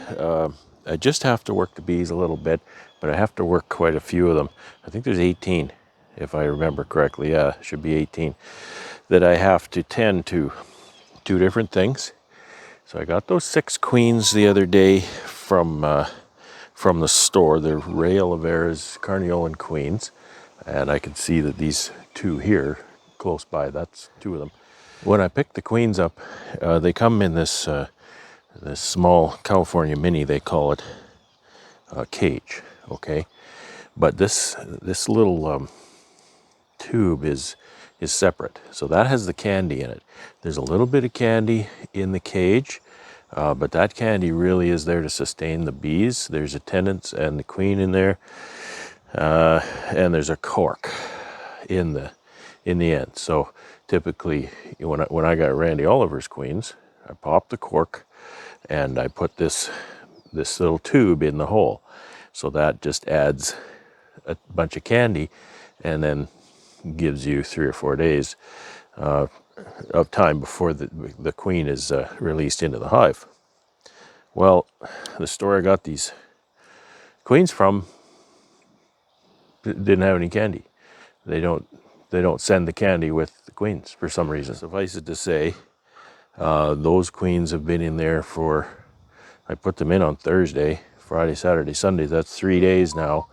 I just have to work the bees a little bit, but I have to work quite a few of them. I think there's 18, if I remember correctly. Yeah, it should be 18 that I have to tend to. 2 different things. So I got those 6 queens the other day from the store. They're Ray Oliveira's Carniolan queens, and I can see that these 2 here close by, that's 2 of them. When I picked the queens up, they come in this small California mini, they call it, cage, okay? But this little tube is separate. So that has the candy in it. There's a little bit of candy in the cage, but that candy really is there to sustain the bees. There's attendants and the queen in there, and there's a cork in the end. So typically, when I got Randy Oliver's queens, I pop the cork and I put this little tube in the hole. So that just adds a bunch of candy, and then gives you 3 or 4 days of time before the queen is released into the hive. Well, the store I got these queens from didn't have any candy. They don't send the candy with the queens for some reason. Suffice it to say, those queens have been in there for, I put them in on Thursday, Friday, Saturday, Sunday. That's 3 days now.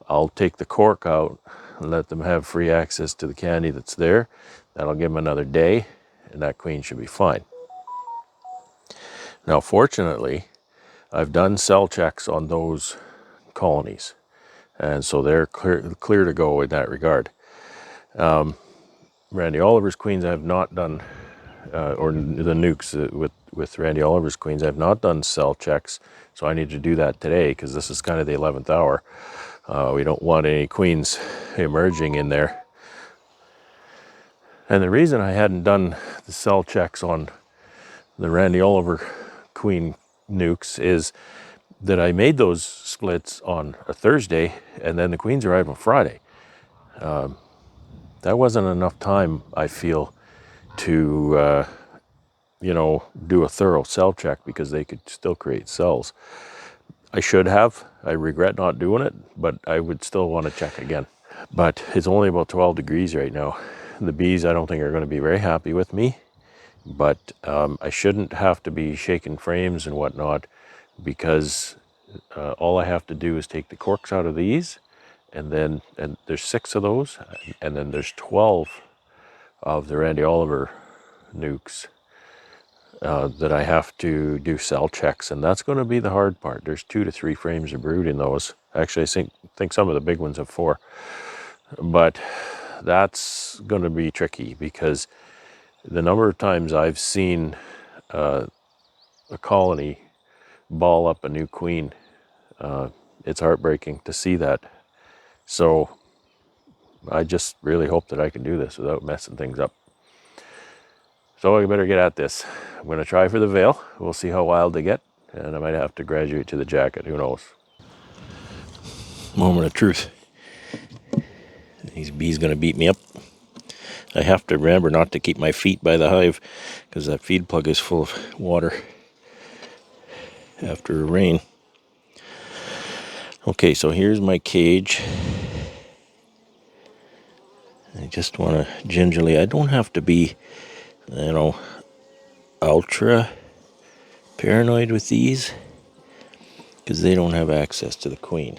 I'll take the cork out and let them have free access to the candy that's there. That'll give them another day, and that queen should be fine. Now, fortunately, I've done cell checks on those colonies, and so they're clear to go in that regard. Randy Oliver's queens I have not done, or the nukes with Randy Oliver's queens, I have not done cell checks, so I need to do that today because this is kind of the 11th hour. We don't want any queens emerging in there. And the reason I hadn't done the cell checks on the Randy Oliver queen nukes is that I made those splits on a Thursday, and then the queens arrived on Friday. That wasn't enough time, I feel, to do a thorough cell check, because they could still create cells. I should have. I regret not doing it, but I would still want to check again. But it's only about 12 degrees right now. The bees, I don't think, are going to be very happy with me, but I shouldn't have to be shaking frames and whatnot, because all I have to do is take the corks out of these, and there's 6 of those, and then there's 12 of the Randy Oliver nukes that I have to do cell checks, and that's going to be the hard part. There's 2 to 3 frames of brood in those. Actually, I think some of the big ones have 4, but that's going to be tricky, because the number of times I've seen a colony ball up a new queen, it's heartbreaking to see that. So I just really hope that I can do this without messing things up. So I better get at this. I'm going to try for the veil. We'll see how wild they get, and I might have to graduate to the jacket. Who knows? Moment of truth. These bees going to beat me up. I have to remember not to keep my feet by the hive, because that feed plug is full of water after a rain. Okay, so here's my cage. I just want to gingerly, I don't have to be, ultra paranoid with these, because they don't have access to the queen.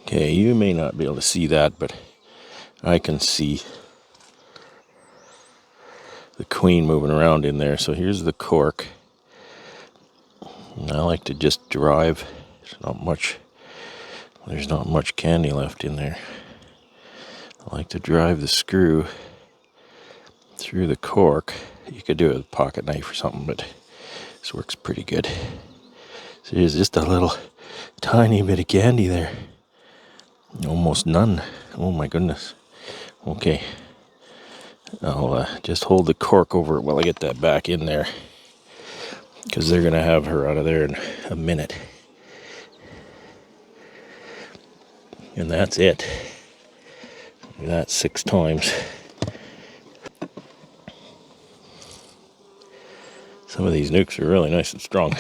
Okay, you may not be able to see that, but I can see the queen moving around in there. So here's the cork. And I like to just drive. There's not much candy left in there. I like to drive the screw through the cork. You could do it with a pocket knife or something, but this works pretty good. So there's just a little tiny bit of candy there. Almost none. Oh my goodness. Okay. I'll just hold the cork over it while I get that back in there, because they're going to have her out of there in a minute. And that's it. That's 6 times. Some of these nukes are really nice and strong.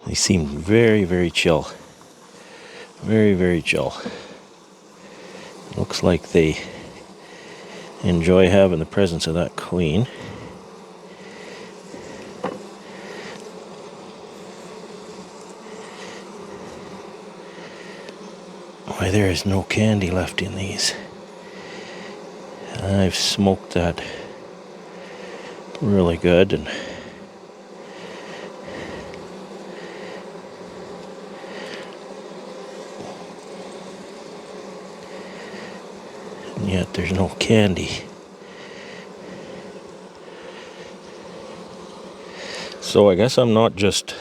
They seem very, very chill. Very, very chill. Looks like they enjoy having the presence of that queen. Why, there is no candy left in these. I've smoked that really good, and yet there's no candy. So I guess I'm not just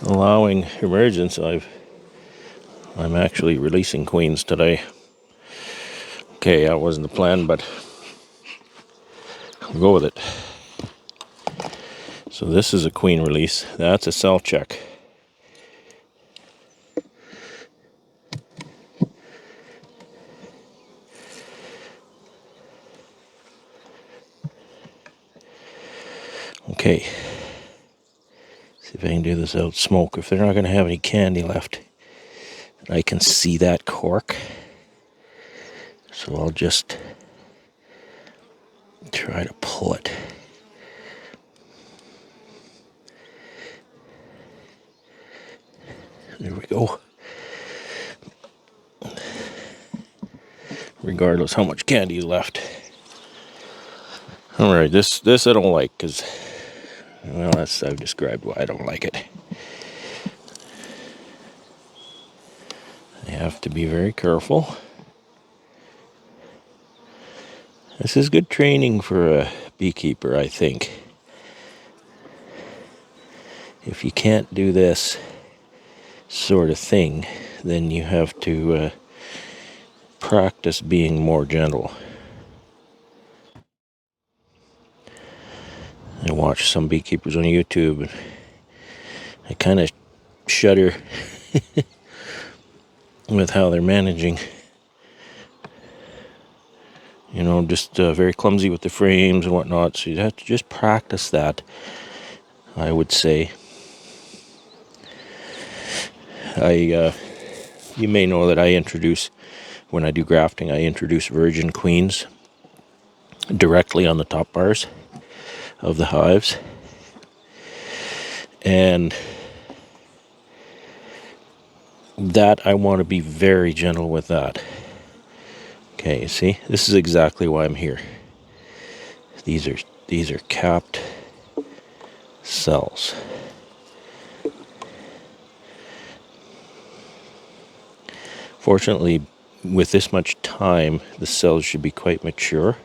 allowing emergence, I'm actually releasing queens today. Okay, that wasn't the plan, but I'll go with it. So this is a queen release. That's a cell check. Okay. See if I can do this without smoke. If they're not going to have any candy left, I can see that cork. So I'll just try to pull it. There we go. Regardless how much candy is left. Alright, this I don't like because, well, I've described why I don't like it. I have to be very careful. This is good training for a beekeeper, I think. If you can't do this sort of thing, then you have to practice being more gentle. I watch some beekeepers on YouTube, and I kind of shudder with how they're managing. You know, just very clumsy with the frames and whatnot. So you have to just practice that, I would say. You may know that when I do grafting, I introduce virgin queens directly on the top bars of the hives. And that, I want to be very gentle with that. Okay, you see, this is exactly why I'm here. These are capped cells. Fortunately, with this much time, the cells should be quite mature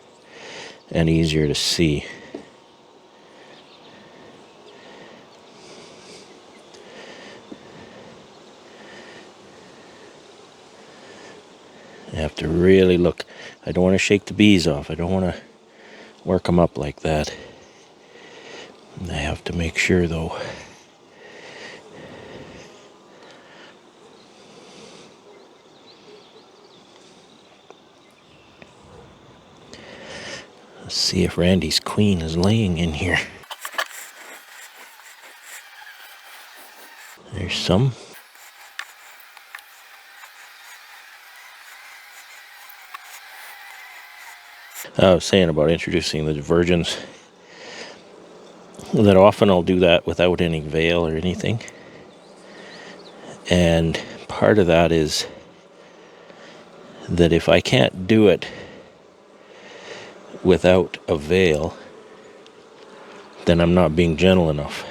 and easier to see. I have to really look. I don't want to shake the bees off. I don't want to work them up like that. I have to make sure, though. Let's see if Randy's queen is laying in here. There's some. I was saying about introducing the virgins, that often I'll do that without any veil or anything. And part of that is that if I can't do it without a veil, then I'm not being gentle enough.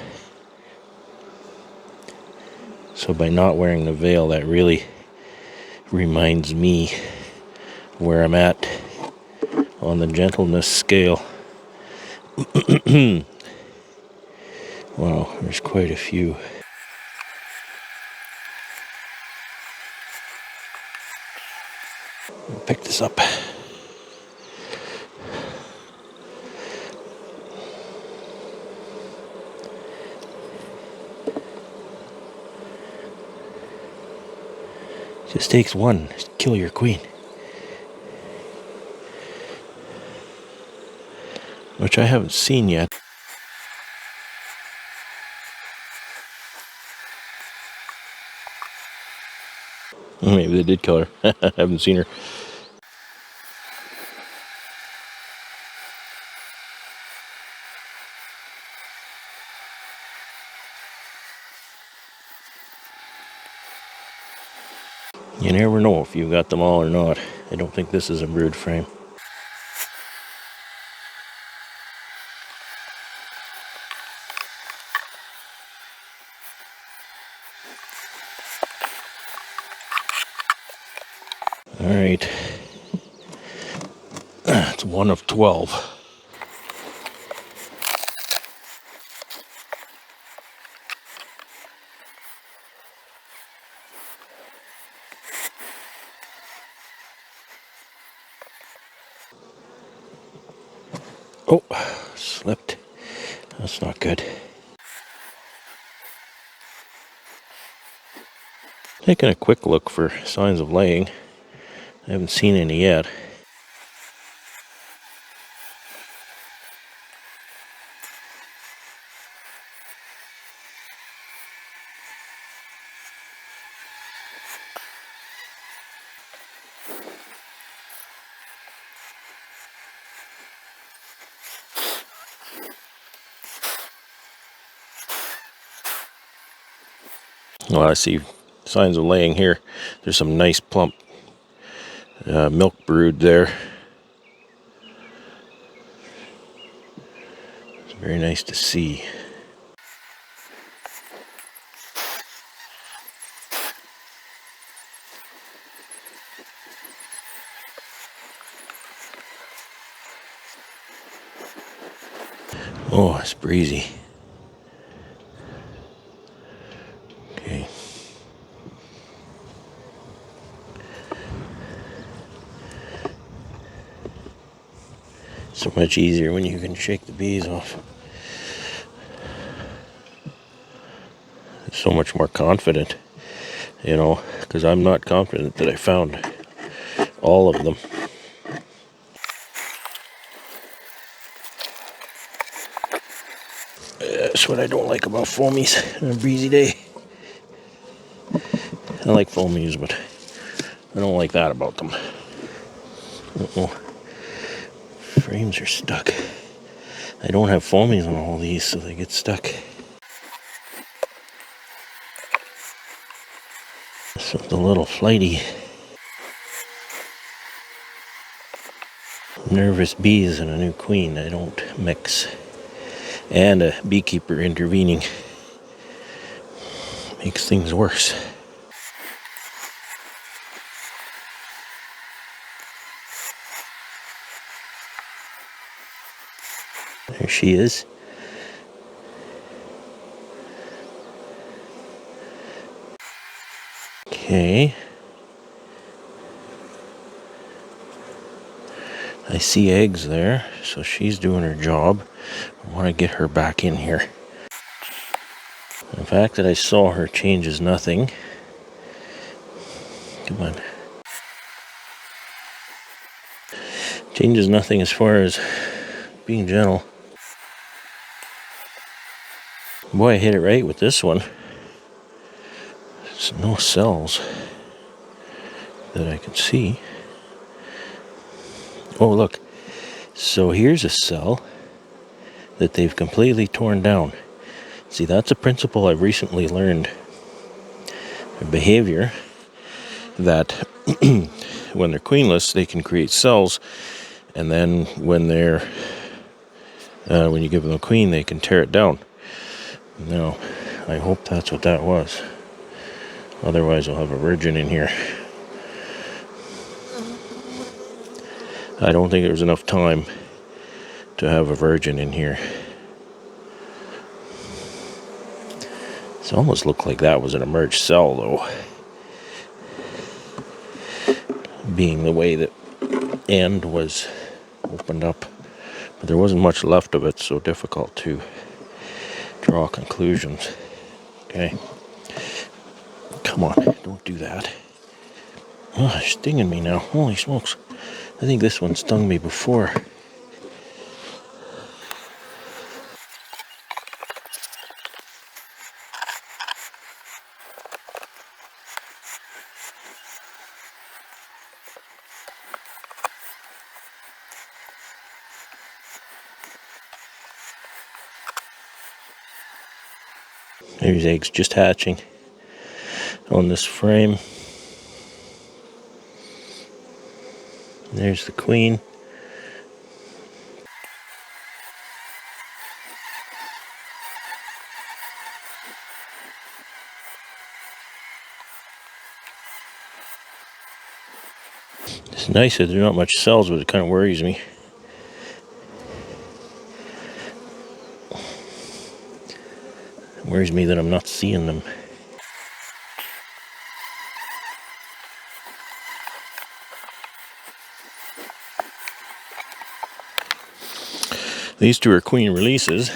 So by not wearing the veil, that really reminds me where I'm at on the gentleness scale. Wow, there's quite a few. Pick this up. Just takes one to kill your queen. which I haven't seen yet. Maybe they did kill her. I haven't seen her. You never know if you've got them all or not. I don't think this is a brood frame. All right. It's one of 12. Oh, slipped. That's not good. Taking a quick look for signs of laying. I haven't seen any yet. Well, I see signs of laying here. There's some nice plump milk brood there. It's very nice to see. Oh, it's breezy. Okay. So much easier when you can shake the bees off. It's so much more confident, you know, because I'm not confident that I found all of them. That's what I don't like about foamies on a breezy day. I like foamies, but I don't like that about them. Uh-oh. Frames are stuck. I don't have foamies on all these, so they get stuck. So the little flighty, nervous bees and a new queen, I don't mix. And a beekeeper intervening makes things worse. There she is. Okay. I see eggs there, so she's doing her job. I want to get her back in here. The fact that I saw her changes nothing. Come on. Changes nothing as far as being gentle. Boy, I hit it right with this one. There's no cells that I can see. Oh, look. So here's a cell that they've completely torn down. See, that's a principle I've recently learned. A behavior that when they're queenless, they can create cells, and then when you give them a queen, they can tear it down. Now, I hope that's what that was. Otherwise, I'll have a virgin in here. I don't think there was enough time to have a virgin in here. It almost looked like that was an emerged cell, though. Being the way that end was opened up. But there wasn't much left of it, so difficult to draw conclusions. Okay. Come on, don't do that. Oh, it's stinging me now. Holy smokes. I think this one stung me before. There's eggs just hatching on this frame. There's the queen. It's nice that there's not much cells, but it kind of worries me. It worries me that I'm not seeing them. These two are queen releases.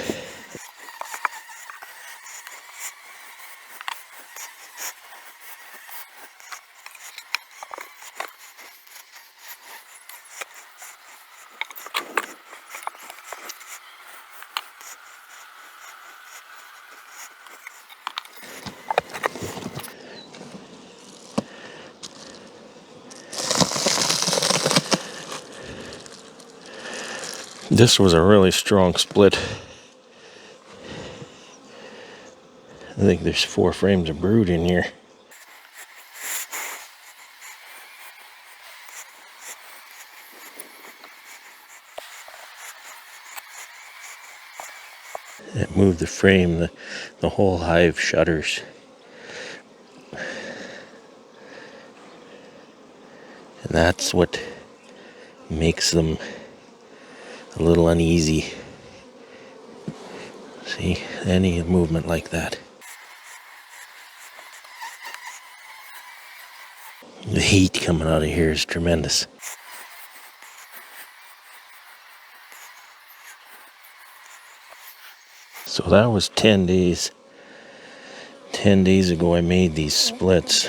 This was a really strong split. I think there's 4 frames of brood in here. It moved the frame, the whole hive shudders. And that's what makes them a little uneasy. See, any movement like that. The heat coming out of here is tremendous. So that was 10 days. 10 days ago I made these splits.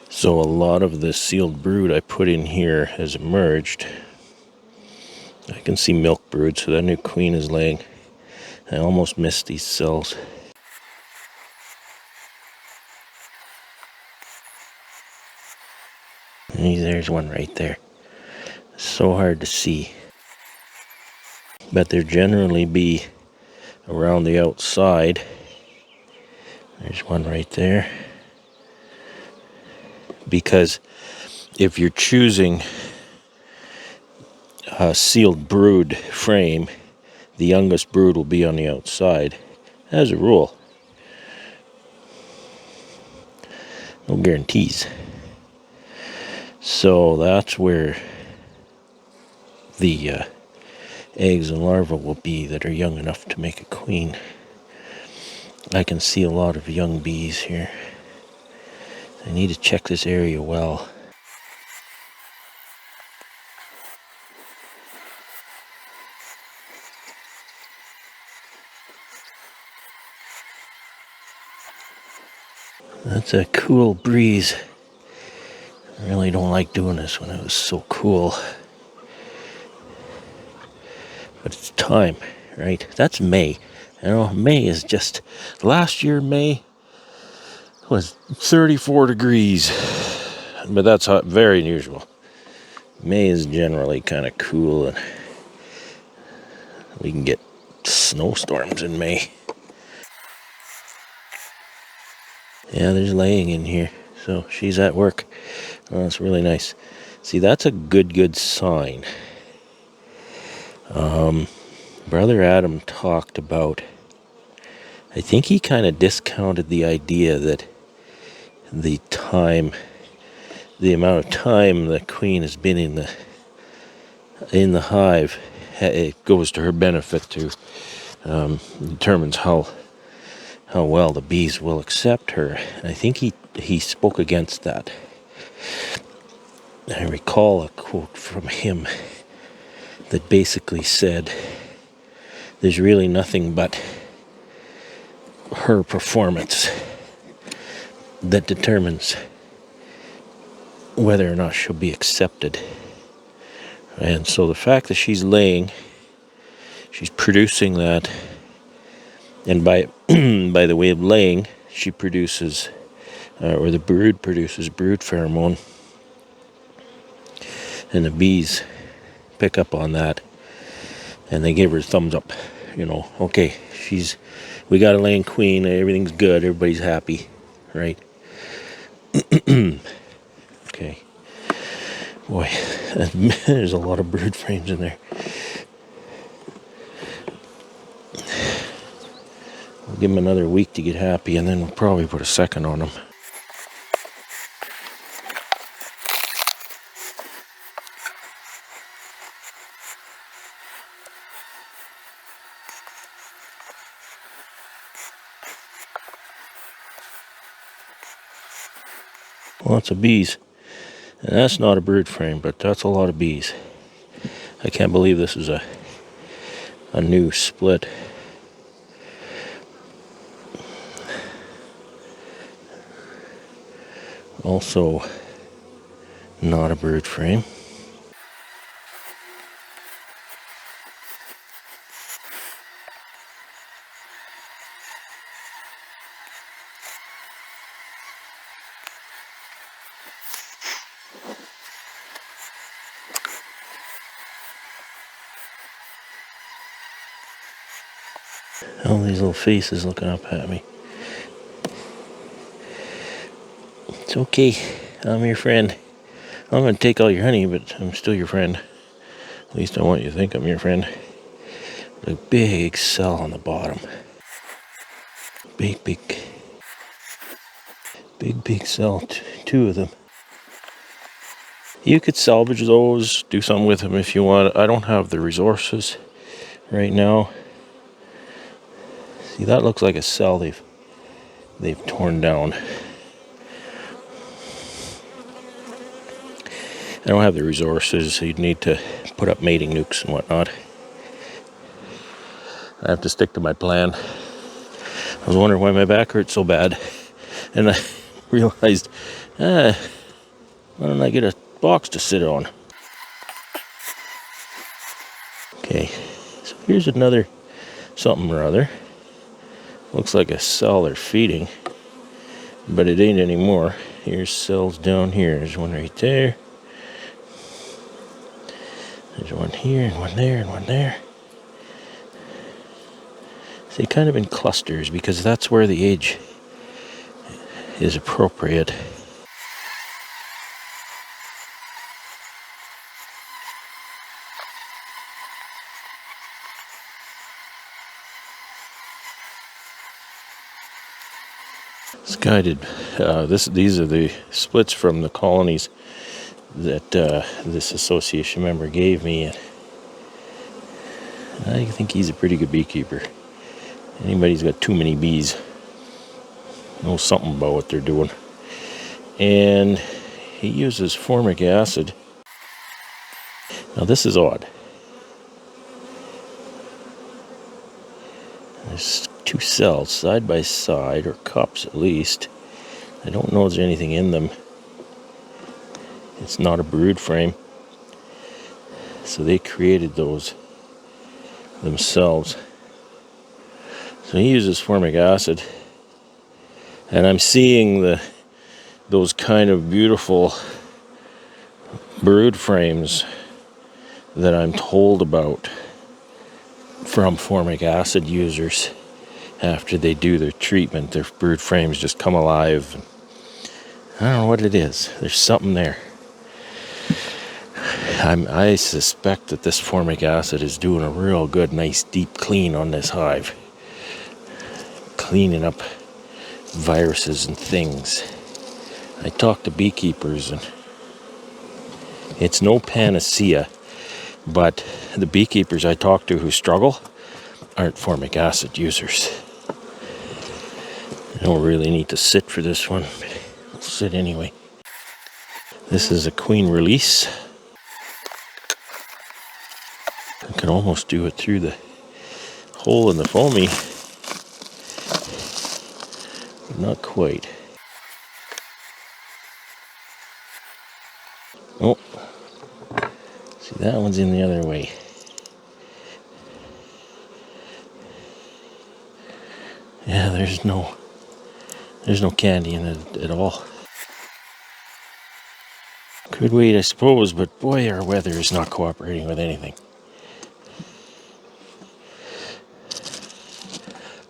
So a lot of the sealed brood I put in here has emerged. I can see milk brood, so that new queen is laying. I almost missed these cells. And there's one right there. So hard to see. But there generally be around the outside. There's one right there. Because if you're choosing a sealed brood frame, the youngest brood will be on the outside, as a rule. No guarantees. So that's where the eggs and larvae will be that are young enough to make a queen. I can see a lot of young bees here. I need to check this area well. That's a cool breeze. I really don't like doing this when it was so cool. But it's time, right? That's May. You know, May is just... Last year, May was 34 degrees. But that's very unusual. May is generally kind of cool, and we can get snowstorms in May. Yeah, there's laying in here. So she's at work. Oh, that's really nice. See, that's a good sign. Brother Adam talked about, I think he kind of discounted the idea that the amount of time the queen has been in the hive, it goes to her benefit to determines how well the bees will accept her. I think he spoke against that. I recall a quote from him that basically said, there's really nothing but her performance that determines whether or not she'll be accepted. And so the fact that she's laying, she's producing that, and by the way of laying, she produces, or the brood produces brood pheromone. And the bees pick up on that, and they give her a thumbs up. You know, okay, we got a laying queen, everything's good, everybody's happy, right? Okay. Boy, there's a lot of brood frames in there. We'll give them another week to get happy, and then we'll probably put a second on them. Lots of bees. And that's not a brood frame, but that's a lot of bees. I can't believe this is a new split. Also not a brood frame. All these little faces looking up at me. It's okay, I'm your friend. I'm going to take all your honey, but I'm still your friend. At least I want you to think I'm your friend. A big cell on the bottom. Big cell, two of them. You could salvage those, do something with them if you want. I don't have the resources right now. See, that looks like a cell they've torn down. I don't have the resources, so you'd need to put up mating nukes and whatnot. I have to stick to my plan. I was wondering why my back hurt so bad, and I realized, why don't I get a box to sit on? Okay, so here's another something or other. Looks like a cell they're feeding, but it ain't anymore. Here's cells down here. There's one right there. There's one here, and one there, and one there. So kind of in clusters, because that's where the age is appropriate. It's guided. These are the splits from the colonies that this association member gave me. I think he's a pretty good beekeeper. Anybody's got too many bees knows something about what they're doing. And he uses formic acid. Now this is odd. There's two cells side by side, or cups at least. I don't know if there's anything in them. It's not a brood frame. So they created those themselves. So he uses formic acid. And I'm seeing those kind of beautiful brood frames that I'm told about from formic acid users. After they do their treatment, their brood frames just come alive. I don't know what it is. There's something there. I suspect that this formic acid is doing a real good, nice, deep clean on this hive. Cleaning up viruses and things. I talk to beekeepers, and it's no panacea, but the beekeepers I talk to who struggle aren't formic acid users. I don't really need to sit for this one. I'll sit anyway. This is a queen release. I can almost do it through the hole in the foamy. But not quite. Oh, see, that one's in the other way. Yeah, there's no candy in it at all. Could wait, I suppose, but boy, our weather is not cooperating with anything.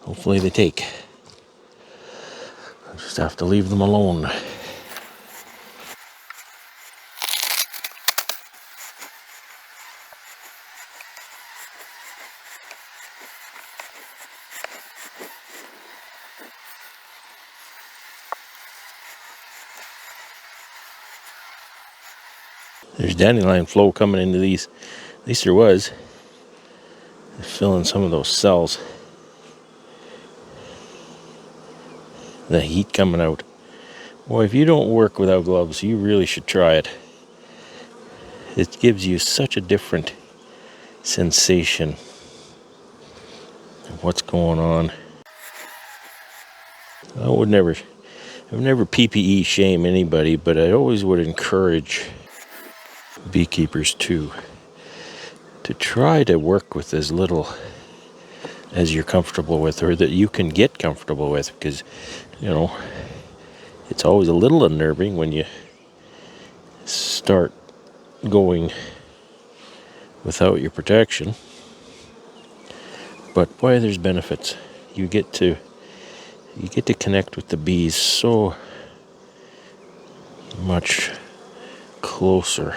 Hopefully they take. I just have to leave them alone. There's dandelion flow coming into these. At least there was. They're filling some of those cells. The heat coming out. Boy, if you don't work without gloves, you really should try it. It gives you such a different sensation of what's going on. I would never PPE shame anybody, but I always would encourage beekeepers to try to work with as little as you're comfortable with, or that you can get comfortable with, because it's always a little unnerving when you start going without your protection. But boy, there's benefits. You get to connect with the bees so much closer.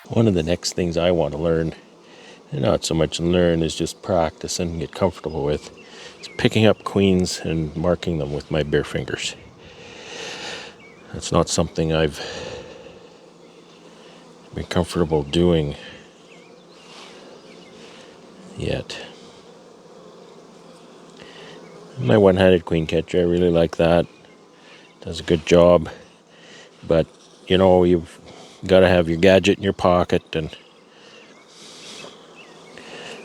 One of the next things I want to learn, and not so much learn, is just practice and get comfortable with, is picking up queens and marking them with my bare fingers. That's not something I've been comfortable doing yet. My one-handed queen catcher, I really like that. Does a good job. But, you've got to have your gadget in your pocket, and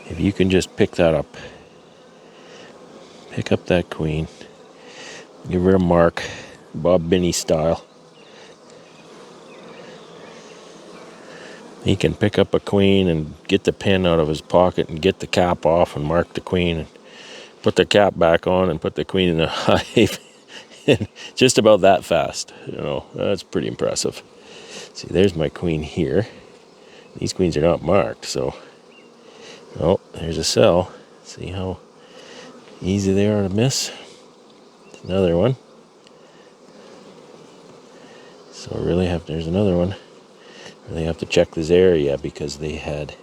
if you can just pick that up, pick up that queen, give her a mark, Bob Binney style. He can pick up a queen and get the pin out of his pocket and get the cap off and mark the queen and put the cap back on and put the queen in the hive. Just about that fast. That's pretty impressive. See, there's my queen here. These queens are not marked, so there's a cell. See how easy they are to miss? Another one. So there's another one. Really have to check this area because they had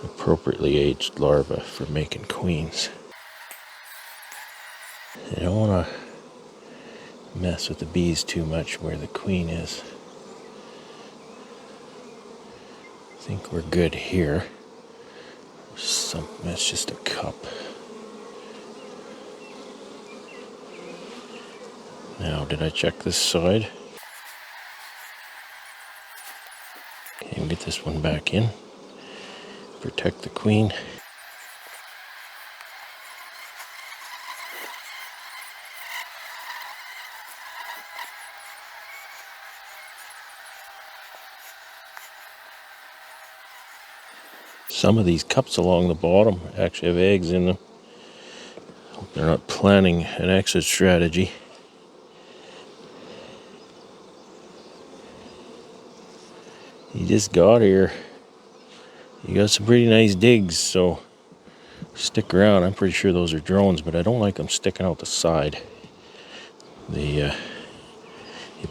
appropriately aged larvae for making queens. I don't want to mess with the bees too much where the queen is. I think we're good here. That's just a cup. Now, did I check this side? Okay, we'll get this one back in. Protect the queen. Some of these cups along the bottom actually have eggs in them. Hope they're not planning an exit strategy. You just got here. You got some pretty nice digs, so stick around. I'm pretty sure those are drones, but I don't like them sticking out the side. You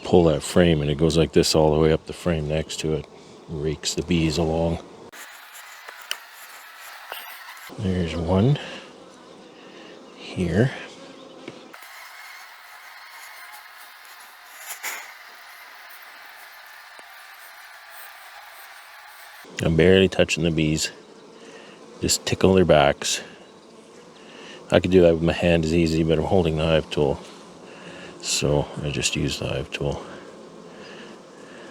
pull that frame and it goes like this all the way up the frame next to it. Rakes the bees along. There's one here. I'm barely touching the bees. Just tickle their backs. I could do that with my hand as easy, but I'm holding the hive tool. So I just use the hive tool.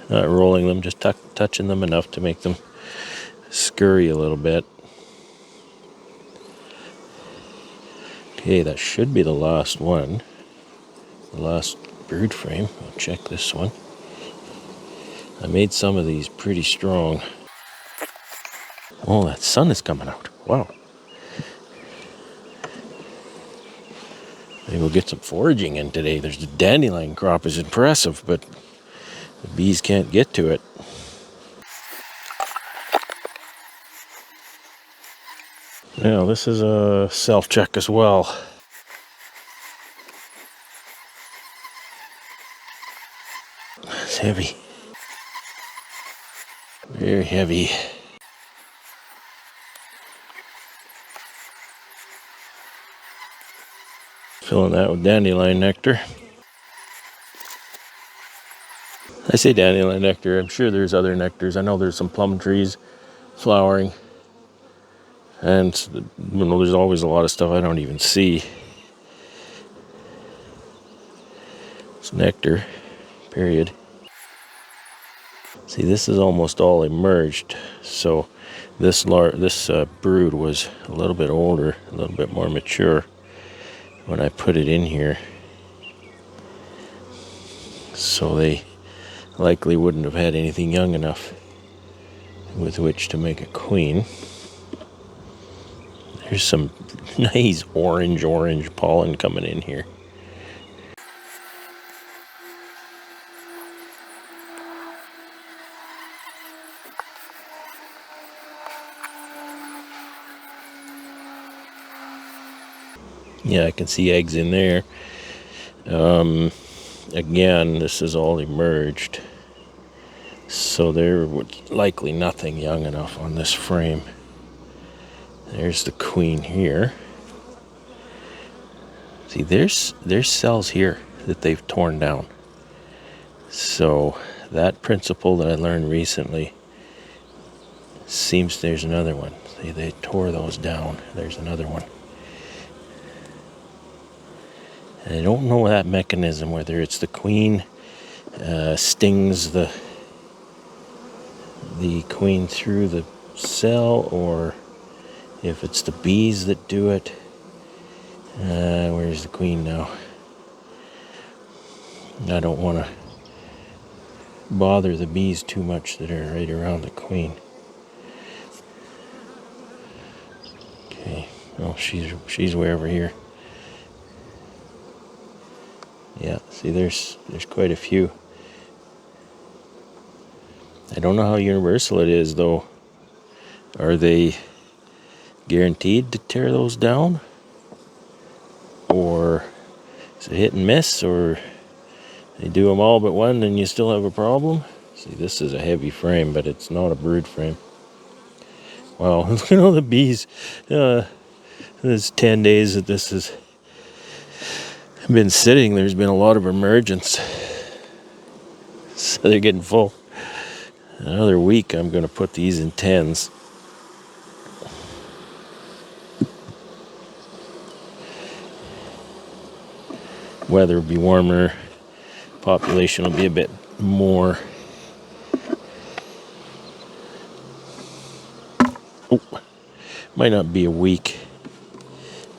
Not rolling them, just touching them enough to make them scurry a little bit. Okay, that should be the last one. The last brood frame. We'll check this one. I made some of these pretty strong. Oh, that sun is coming out. Wow. Maybe we'll get some foraging in today. There's the dandelion crop is impressive, but the bees can't get to it. Now, this is a self-check as well. It's heavy. Very heavy. Filling that with dandelion nectar. I say dandelion nectar. I'm sure there's other nectars. I know there's some plum trees flowering. And, there's always a lot of stuff I don't even see. It's nectar, period. See, this is almost all emerged. So this brood was a little bit older, a little bit more mature when I put it in here. So they likely wouldn't have had anything young enough with which to make a queen. There's some nice orange pollen coming in here. Yeah, I can see eggs in there. Again, this is all emerged. So there was likely nothing young enough on this frame. There's the queen here. See, there's cells here that they've torn down. So that principle that I learned recently seems there's another one. See, they tore those down. There's another one. And I don't know that mechanism, whether it's the queen stings the queen through the cell, or if it's the bees that do it. Where's the queen now? I don't want to bother the bees too much that are right around the queen. Okay, well, she's way over here. Yeah, see, there's quite a few. I don't know how universal it is, though. Are they guaranteed to tear those down? Or is it hit and miss? Or they do them all but one and you still have a problem? See, this is a heavy frame, but it's not a brood frame. Wow, look at all the bees. There's 10 days that this has been sitting. There's been a lot of emergence. So they're getting full. Another week, I'm going to put these in 10s. Weather will be warmer. Population will be a bit more. Oh, might not be a week.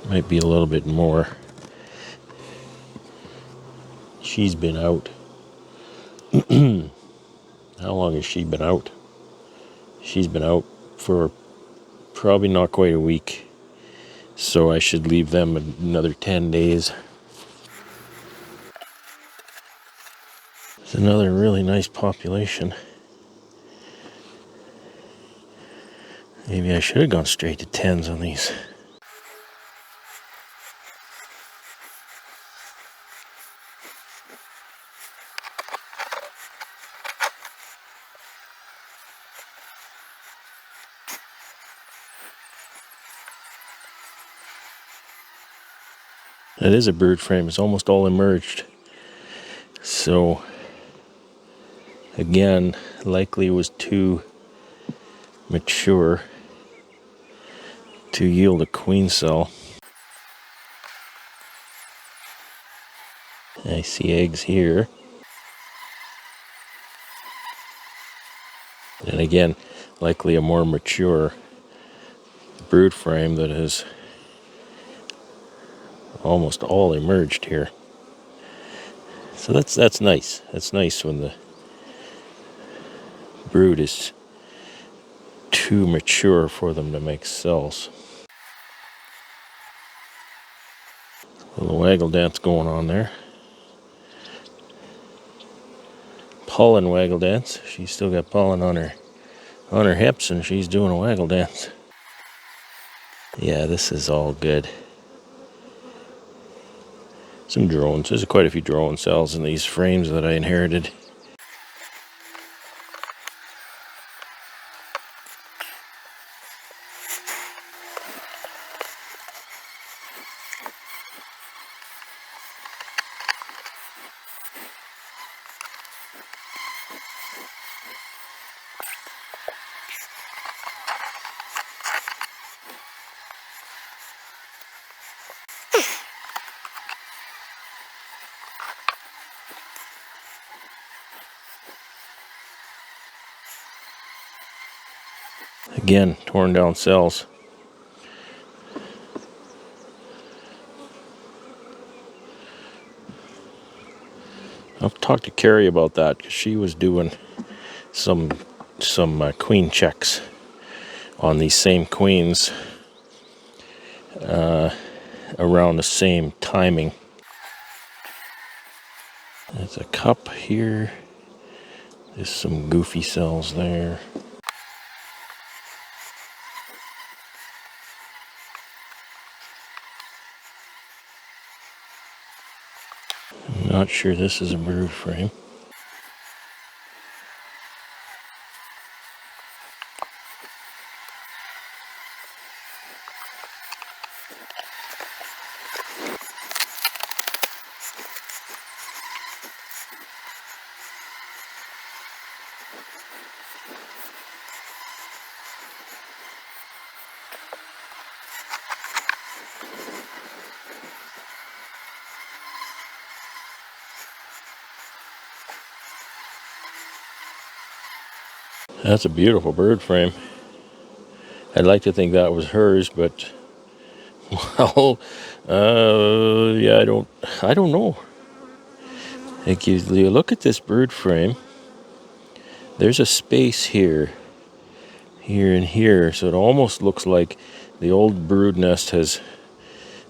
Might be a little bit more. She's been out. How long has she been out? She's been out for probably not quite a week. So I should leave them another 10 days. It's another really nice population. Maybe I should have gone straight to 10s on these. That is a brood frame. It's almost all emerged. So, again, likely was too mature to yield a queen cell. I see eggs here. And again, likely a more mature brood frame that is almost all emerged here. So that's nice. That's nice when the brood is too mature for them to make cells. A little waggle dance going on there. Pollen waggle dance. She's still got pollen on her hips, and she's doing a waggle dance. Yeah, this is all good. Some drones. There's quite a few drone cells in these frames that I inherited. Again, torn down cells. I'll talk to Carrie about that because she was doing some queen checks on these same queens around the same timing. There's a cup here. There's some goofy cells there. I'm not sure this is a brood frame. That's a beautiful bird frame. I'd like to think that was hers, but well, yeah, I don't know. Like you look at this bird frame. There's a space here, and here, so it almost looks like the old brood nest has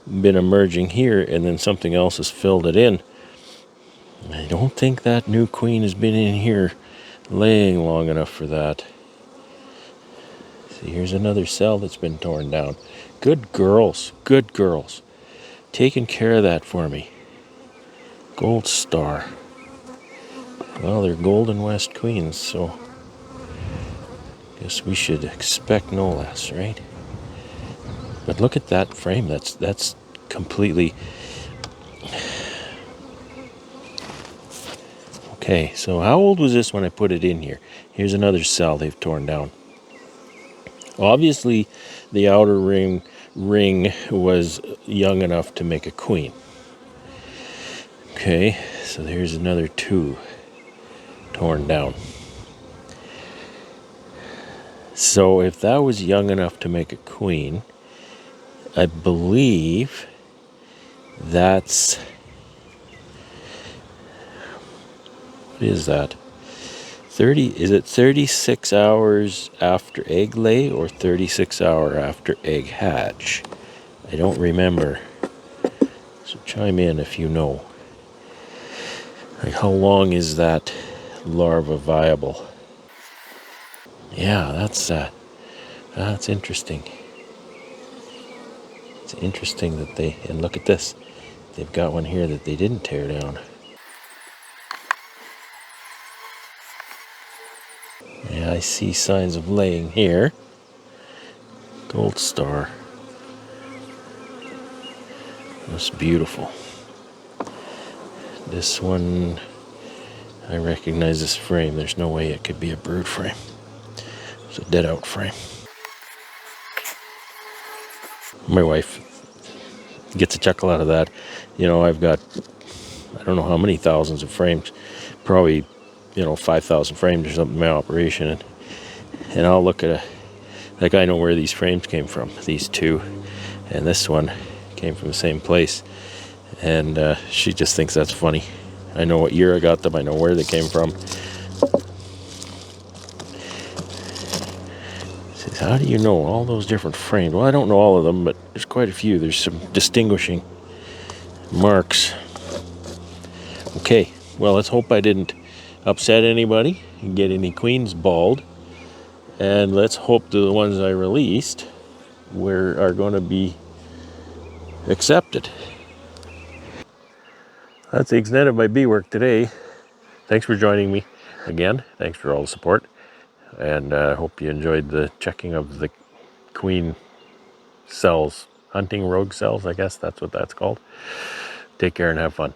been emerging here, and then something else has filled it in. I don't think that new queen has been in here laying long enough for that. See, here's another cell that's been torn down. Good girls, taking care of that for me. Gold star. Well, they're Golden West queens, so guess we should expect no less, right? But look at that frame. That's completely... Okay, so how old was this when I put it in here? Here's another cell they've torn down. Obviously, the outer ring was young enough to make a queen. Okay, so here's another two torn down. So if that was young enough to make a queen, I believe that's... What is that? 30, is it 36 hours after egg lay or 36 hours after egg hatch? I don't remember. So chime in if you know. Like, how long is that larva viable? Yeah, that's interesting. It's interesting that they, and look at this. They've got one here that they didn't tear down. Yeah, I see signs of laying here. Gold star. That's beautiful. This one, I recognize this frame. There's no way it could be a brood frame. It's a dead out frame. My wife gets a chuckle out of that. You know, I've got, I don't know how many thousands of frames, probably, 5,000 frames or something in my operation. And I'll look at like I know where these frames came from, these two. And this one came from the same place. And she just thinks that's funny. I know what year I got them. I know where they came from. Says, how do you know all those different frames? Well, I don't know all of them, but there's quite a few. There's some distinguishing marks. Okay, well, let's hope I didn't upset anybody and get any queens bald. And let's hope the ones I released are going to be accepted. That's the extent of my bee work today. Thanks for joining me again. Thanks for all the support. And I hope you enjoyed the checking of the queen cells, hunting rogue cells, I guess that's what that's called. Take care and have fun.